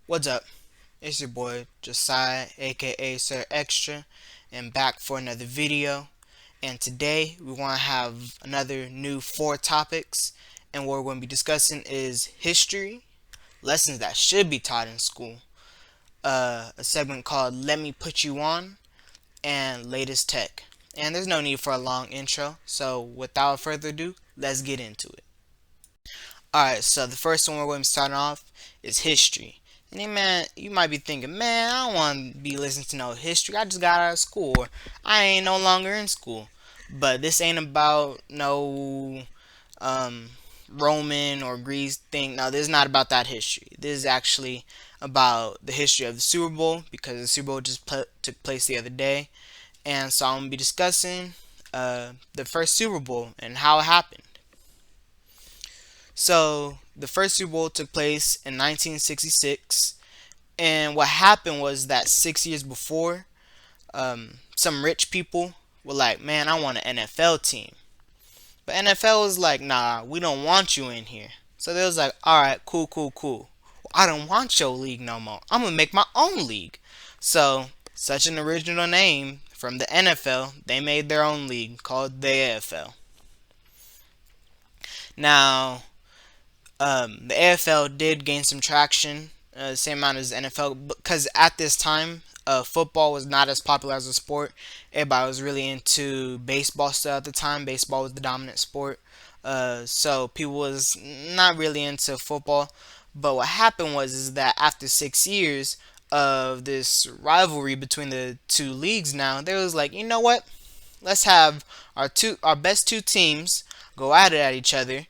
What's up? It's your boy Josiah, aka Sir Extra, and back for another video. And today we want to have another new 4 topics, and what we're going to be discussing is history, lessons that should be taught in school, a segment called "Let Me Put You On," and latest tech. And there's no need for a long intro, so without further ado, let's get into it. Alright, so the first one we're going to start off is history. And then, man, you might be thinking, man, I don't want to be listening to no history. I just got out of school, or I ain't no longer in school. But this ain't about no um, Roman or Greece thing. No, this is not about that history. This is actually about the history of the Super Bowl because the Super Bowl just took place the other day. And so I'm going to be discussing the first Super Bowl and how it happened. So the first Super Bowl took place in 1966, and what happened was that 6 years before, some rich people were like, "Man, I want an NFL team," but NFL was like, "Nah, we don't want you in here." So they was like, "All right, cool, cool, cool. Well, I don't want your league no more. I'm gonna make my own league." So such an original name from the NFL, they made their own league called the AFL. Now the AFL did gain some traction, the same amount as NFL, because at this time, football was not as popular as a sport. Everybody was really into baseball still at the time. Baseball was the dominant sport, so people was not really into football. But what happened was is that after 6 years of this rivalry between the two leagues, now there was like, you know what? Let's have our best two teams go at each other,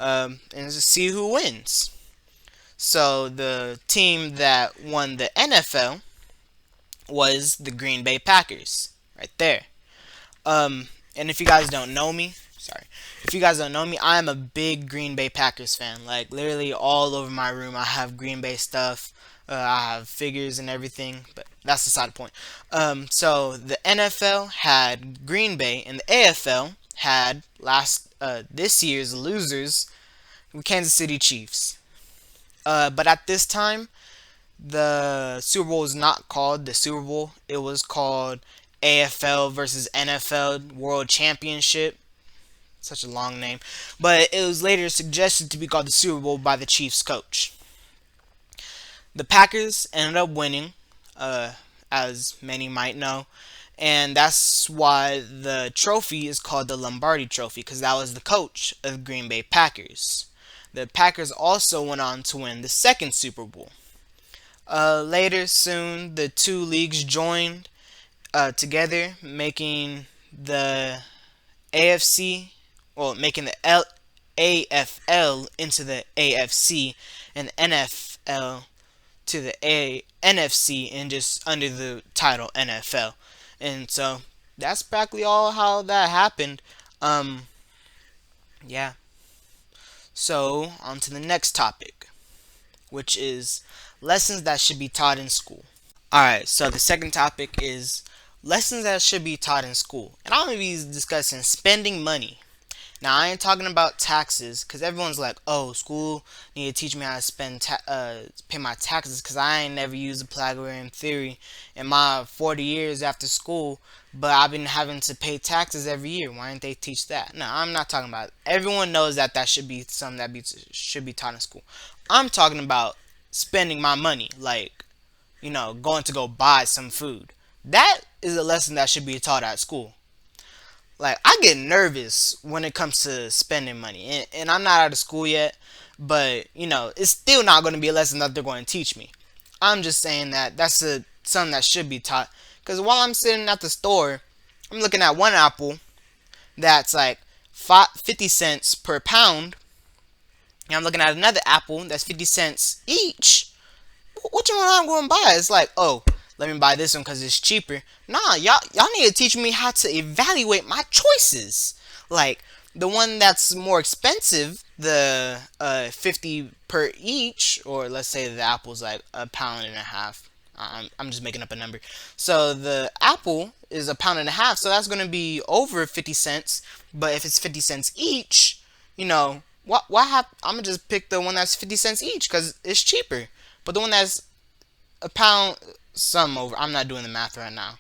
and just see who wins. So the team that won the NFL was the Green Bay Packers, right there. And if you guys don't know me, sorry, if you guys don't know me, I am a big Green Bay Packers fan. Like literally all over my room, I have Green Bay stuff. I have figures and everything, but that's the side point. So the NFL had Green Bay, and the AFL had this year's losers, Kansas City Chiefs. But at this time, the Super Bowl was not called the Super Bowl. It was called AFL versus NFL World Championship. Such a long name. But it was later suggested to be called the Super Bowl by the Chiefs coach. The Packers ended up winning, as many might know. And that's why the trophy is called the Lombardi Trophy, because that was the coach of the Green Bay Packers. The Packers also went on to win the second Super Bowl. Later, soon, the two leagues joined together, making the AFC, well, making the AFL into the AFC, and the NFL to the NFC, and just under the title NFL. And so that's practically all how that happened. Um, yeah. So on to the next topic, which is lessons that should be taught in school. Alright, so the second topic is lessons that should be taught in school. And I'm going to be discussing spending money. Now, I ain't talking about taxes, because everyone's like, oh, school need to teach me how to pay my taxes, because I ain't never used the Pythagorean theory in my 40 years after school, but I've been having to pay taxes every year. Why didn't they teach that? No, I'm not talking about it. Everyone knows that that should be something that should be taught in school. I'm talking about spending my money, like, going to go buy some food. That is a lesson that should be taught at school. Like, I get nervous when it comes to spending money, and I'm not out of school yet, but it's still not going to be a lesson that they're going to teach me. I'm just saying that that's something that should be taught, because while I'm sitting at the store, I'm looking at one apple that's like 50 cents per pound, and I'm looking at another apple that's 50 cents each. Which one I'm going to buy? It's like, oh, let me buy this one because it's cheaper. Nah, y'all need to teach me how to evaluate my choices. Like the one that's more expensive, the 50 per each, or let's say the apple's like a pound and a half. I'm just making up a number. So the apple is a pound and a half, so that's going to be over 50 cents. But if it's 50 cents each, what I'm gonna just pick the one that's 50 cents each because it's cheaper. But the one that's a pound, some over. I'm not doing the math right now.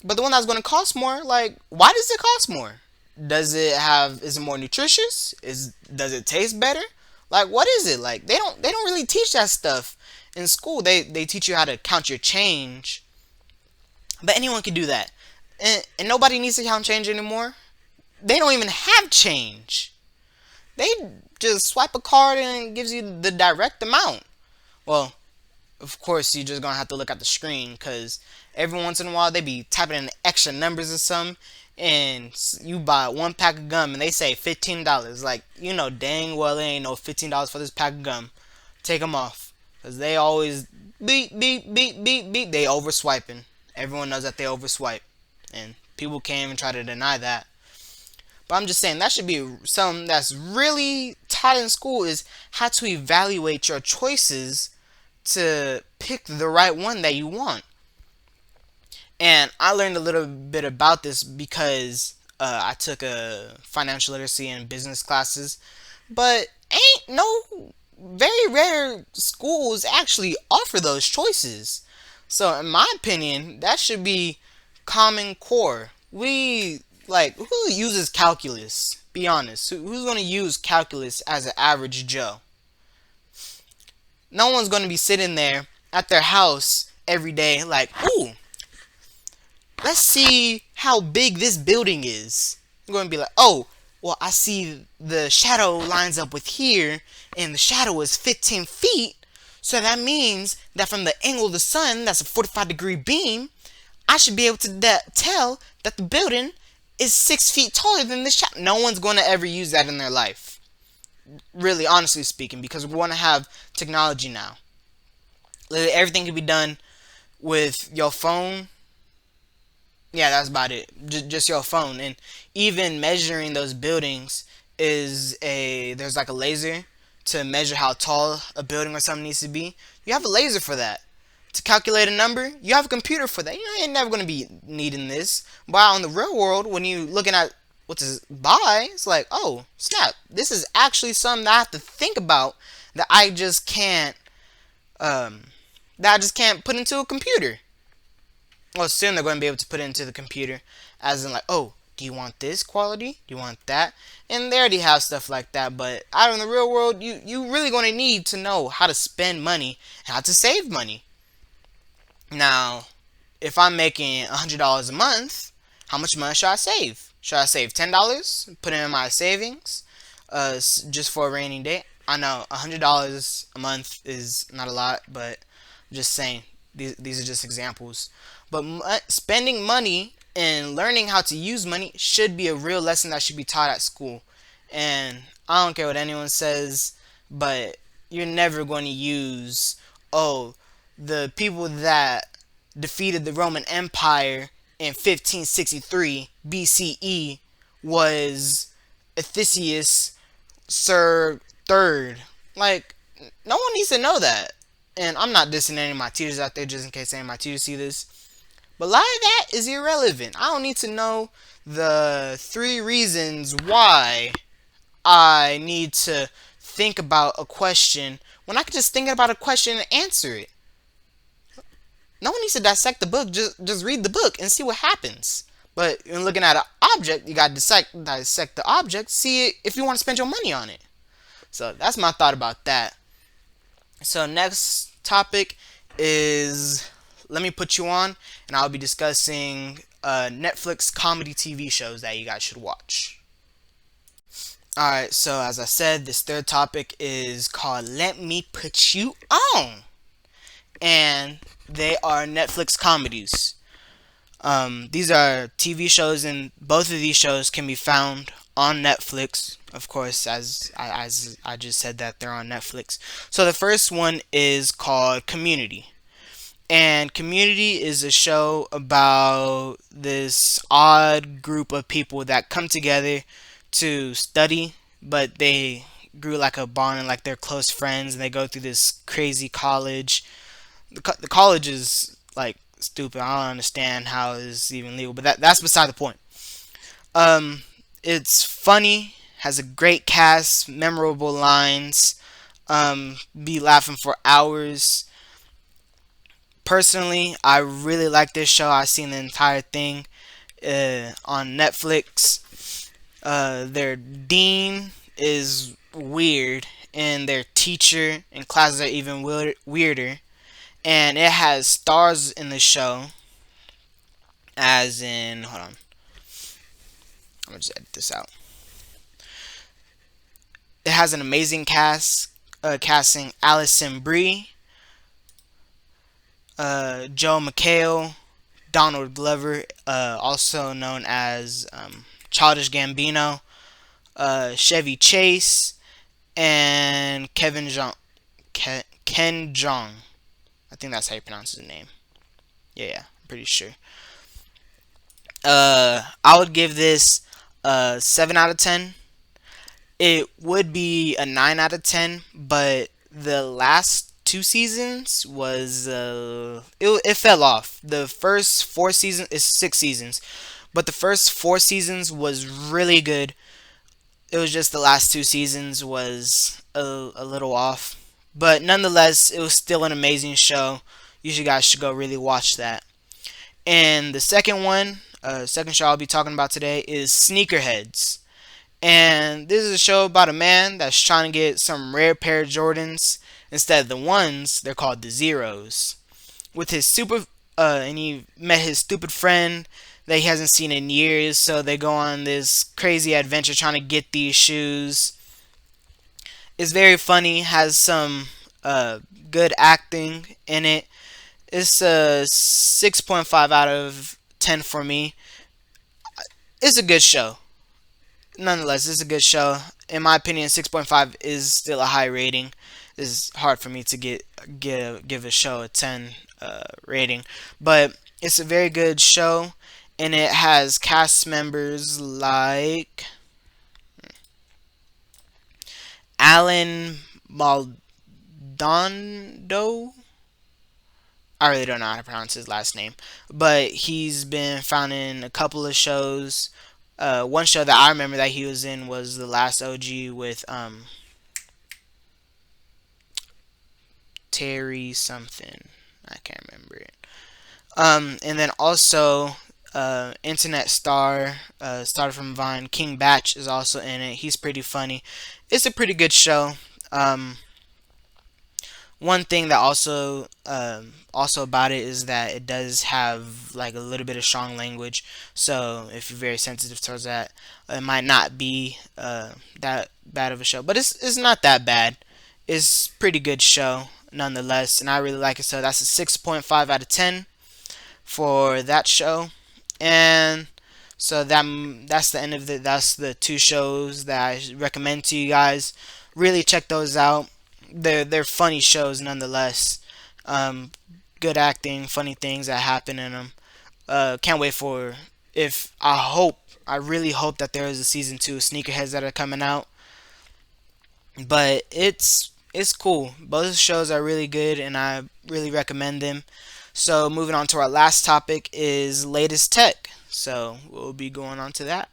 But the one that's going to cost more, like, why does it cost more? Is it more nutritious? Does it taste better? Like, what is it? Like, they don't really teach that stuff in school. They teach you how to count your change, but anyone can do that. And nobody needs to count change anymore. They don't even have change. They just swipe a card and it gives you the direct amount. Well, of course, you're just gonna have to look at the screen because every once in a while they be typing in extra numbers or something, and you buy one pack of gum and they say $15. Like, you know dang well they ain't no $15 for this pack of gum. Take them off because they always beep beep beep beep beep. They over swiping. Everyone knows that they over swipe, and people can't even try to deny that. But I'm just saying that should be something that's really taught in school, is how to evaluate your choices to pick the right one that you want. And I learned a little bit about this because I took a financial literacy and business classes, but ain't no very rare schools actually offer those choices. So in my opinion, that should be common core. Who uses calculus? Be honest. Who's going to use calculus as an average Joe? No one's going to be sitting there at their house every day like, ooh, let's see how big this building is. I'm going to be like, oh, well, I see the shadow lines up with here, and the shadow is 15 feet. So that means that from the angle of the sun, that's a 45-degree beam, I should be able to tell that the building is 6 feet taller than the shadow. No one's going to ever use that in their life. Really, honestly speaking, because we want to have technology now. Literally everything can be done with your phone. Yeah, that's about it. Just your phone. And even measuring those buildings there's like a laser to measure how tall a building or something needs to be. You have a laser for that. To calculate a number, you have a computer for that. You ain't never going to be needing this. But out in the real world, when you looking at what to buy, it's like, oh, snap. This is actually something that I have to think about that I just can't put into a computer. Well, soon they're going to be able to put it into the computer, as in like, oh, do you want this quality? Do you want that? And they already have stuff like that. But out in the real world, you really going to need to know how to spend money and how to save money. Now, if I'm making $100 a month, how much money should I save? Should I save $10? Put it in my savings, just for a rainy day. I know $100 a month is not a lot, but I'm just saying these are just examples. But spending money and learning how to use money should be a real lesson that should be taught at school. And I don't care what anyone says, but you're never going to use, oh, the people that defeated the Roman Empire in 1563 BCE was Theseus Sir Third. Like, no one needs to know that. And I'm not dissing any of my teachers out there just in case any of my teachers see this. But a lot of that is irrelevant. I don't need to know the 3 reasons why I need to think about a question when I can just think about a question and answer it. No one needs to dissect the book. Just read the book and see what happens. But in looking at an object, you got to dissect the object, see if you want to spend your money on it. So that's my thought about that. So next topic is, let me put you on, and I'll be discussing Netflix comedy TV shows that you guys should watch. Alright, so as I said, this third topic is called Let Me Put You On. And they are Netflix comedies. These are TV shows, and both of these shows can be found on Netflix. Of course, as I just said that they're on Netflix. So the first one is called Community. And Community is a show about this odd group of people that come together to study, but they grew like a bond and like they're close friends, and they go through this crazy college. The college is like stupid. I don't understand how it's even legal, but that's beside the point. It's funny, has a great cast, memorable lines, be laughing for hours. Personally, I really like this show. I've seen the entire thing on Netflix. Their dean is weird, and their teacher and classes are even weirder. And it has stars in the show, as in, hold on, I'm gonna just edit this out. It has an amazing cast, casting Alison Brie, Joe McHale, Donald Glover, also known as Childish Gambino, Chevy Chase, and Ken Jeong. I think that's how you pronounce his name. Yeah, I'm pretty sure. I would give this a 7 out of 10. It would be a 9 out of 10, but the last two seasons was it fell off. The first 4 seasons is 6 seasons, but the first 4 seasons was really good. It was just the last 2 seasons was a little off, but nonetheless, it was still an amazing show. You guys should go really watch that. And the second one, second show I'll be talking about today is Sneakerheads. And this is a show about a man that's trying to get some rare pair of Jordans. Instead of the ones, they're called the zeros. With his and he met his stupid friend that he hasn't seen in years. So they go on this crazy adventure trying to get these shoes. It's very funny. Has some good acting in it. It's a 6.5 out of 10 for me. It's a good show. Nonetheless, it's a good show. In my opinion, 6.5 is still a high rating. It's hard for me to give a show a 10 rating, but it's a very good show, and it has cast members like Alan Maldondo. I really don't know how to pronounce his last name, but he's been found in a couple of shows. One show that I remember that he was in was The Last OG with Terry something. I can't remember it. And then also internet star started from Vine. King Batch is also in it. He's pretty funny. It's a pretty good show. Um, One thing that also about it is that it does have like a little bit of strong language. So if you're very sensitive towards that, it might not be that bad of a show. But it's not that bad. It's pretty good show nonetheless, and I really like it. So that's a 6.5 out of 10 for that show. And so that's the end of the that's the two shows that I recommend to you guys. Really check those out. They're funny shows nonetheless. Um, Good acting, funny things that happen in them. Can't wait for if I really hope that there is a season two of Sneakerheads that are coming out. But it's cool. Both shows are really good, and I really recommend them. So moving on to our last topic is latest tech. So we'll be going on to that.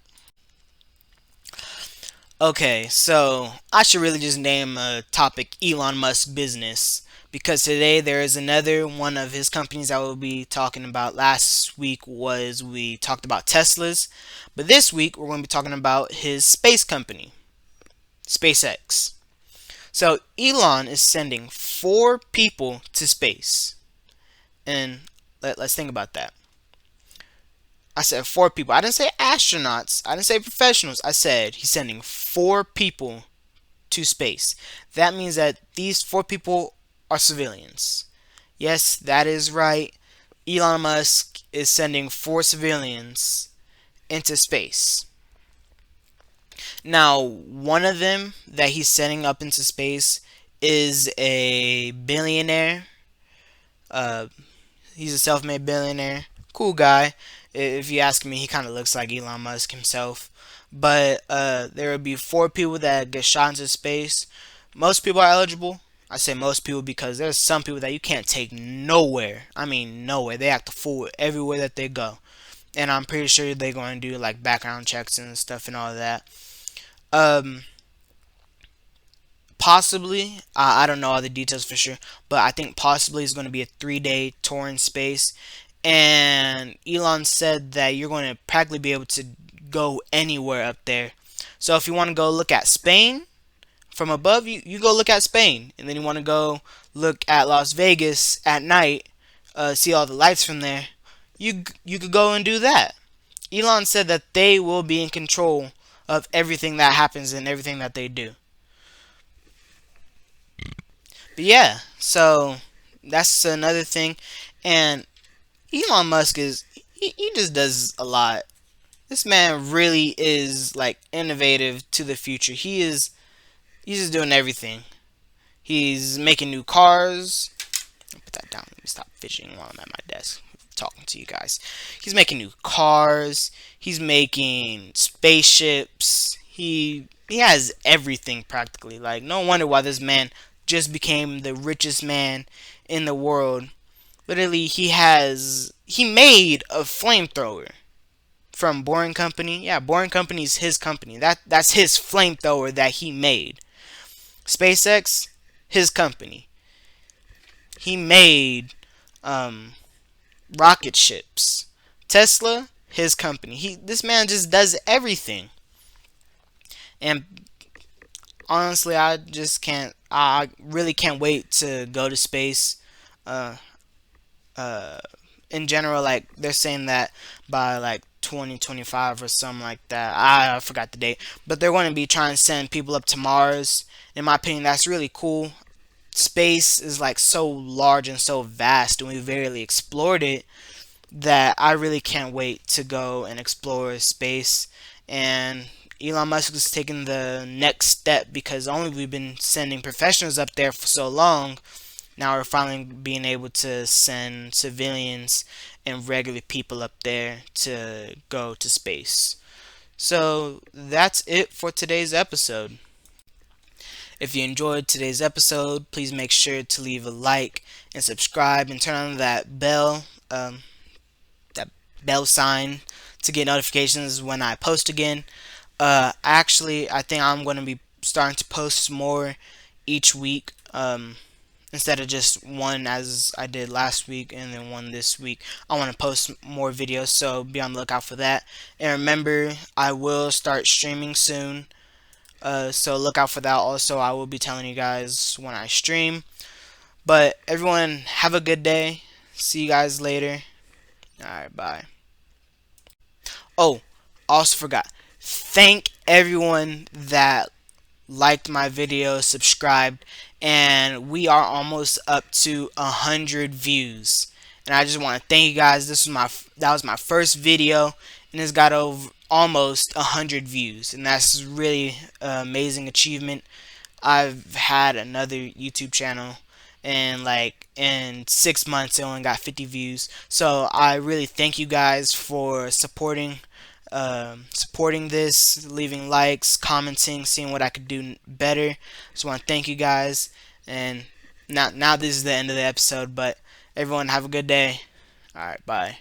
Okay, so I should really just name a topic Elon Musk business because today there is another one of his companies that we'll be talking about. Last week was we talked about Tesla's, but this week we're going to be talking about his space company, SpaceX. So Elon is sending 4 people to space. And let's think about that. I said 4 people. I didn't say astronauts. I didn't say professionals. I said he's sending 4 people to space. That means that these 4 people are civilians. Yes, that is right. Elon Musk is sending 4 civilians into space. Now, one of them that he's sending up into space is a billionaire. Uh, he's a self-made billionaire. Cool guy. If you ask me, he kind of looks like Elon Musk himself. But there will be 4 people that get shot into space. Most people are eligible. I say most people because there's some people that you can't take nowhere. I mean, nowhere. They act a fool everywhere that they go. And I'm pretty sure they're going to do like background checks and stuff and all of that. Um, possibly, I don't know all the details for sure, but I think possibly it's going to be a 3-day tour in space. And Elon said that you're going to practically be able to go anywhere up there. So if you want to go look at Spain from above, you go look at Spain. And then you want to go look at Las Vegas at night, see all the lights from there, you could go and do that. Elon said that they will be in control of everything that happens and everything that they do. But yeah, so that's another thing. And Elon Musk he just does a lot. This man really is like innovative to the future. He's just doing everything. He's making new cars. I'll put that down. Let me stop fidgeting while I'm at my desk talking to you guys. He's making new cars. He's making spaceships. He has everything practically. Like no wonder why this man just became the richest man in the world. Literally, he made a flamethrower from Boring Company. Yeah, Boring Company is his company. That's his flamethrower that he made. SpaceX, his company. He made rocket ships. Tesla, his company. This man just does everything. And honestly, I just can't. I really can't wait to go to space. Uh, uh, in general, like they're saying that by like 2025 or something like that. I forgot the date, but they're going to be trying to send people up to Mars. In my opinion, that's really cool. Space is like so large and so vast, and we've barely explored it, that I really can't wait to go and explore space. And Elon Musk is taking the next step because only we've been sending professionals up there for so long. Now we're finally being able to send civilians and regular people up there to go to space. So that's it for today's episode. If you enjoyed today's episode, please make sure to leave a like and subscribe and turn on that bell sign to get notifications when I post again. Actually, I think I'm going to be starting to post more each week. Instead of just one as I did last week and then one this week. I want to post more videos, so be on the lookout for that. And remember, I will start streaming soon, so look out for that. Also, I will be telling you guys when I stream. But everyone, have a good day. See you guys later. Alright, bye. Oh, also forgot. Thank everyone that liked my video, subscribed, and we are almost up to 100 views. And I just want to thank you guys. That was my first video, and it's got over almost 100 views, and that's really an amazing achievement. I've had another YouTube channel, and like in 6 months it only got 50 views. So I really thank you guys for supporting this, leaving likes, commenting, seeing what I could do better. Just want to thank you guys. And now this is the end of the episode, but everyone have a good day. Alright, bye.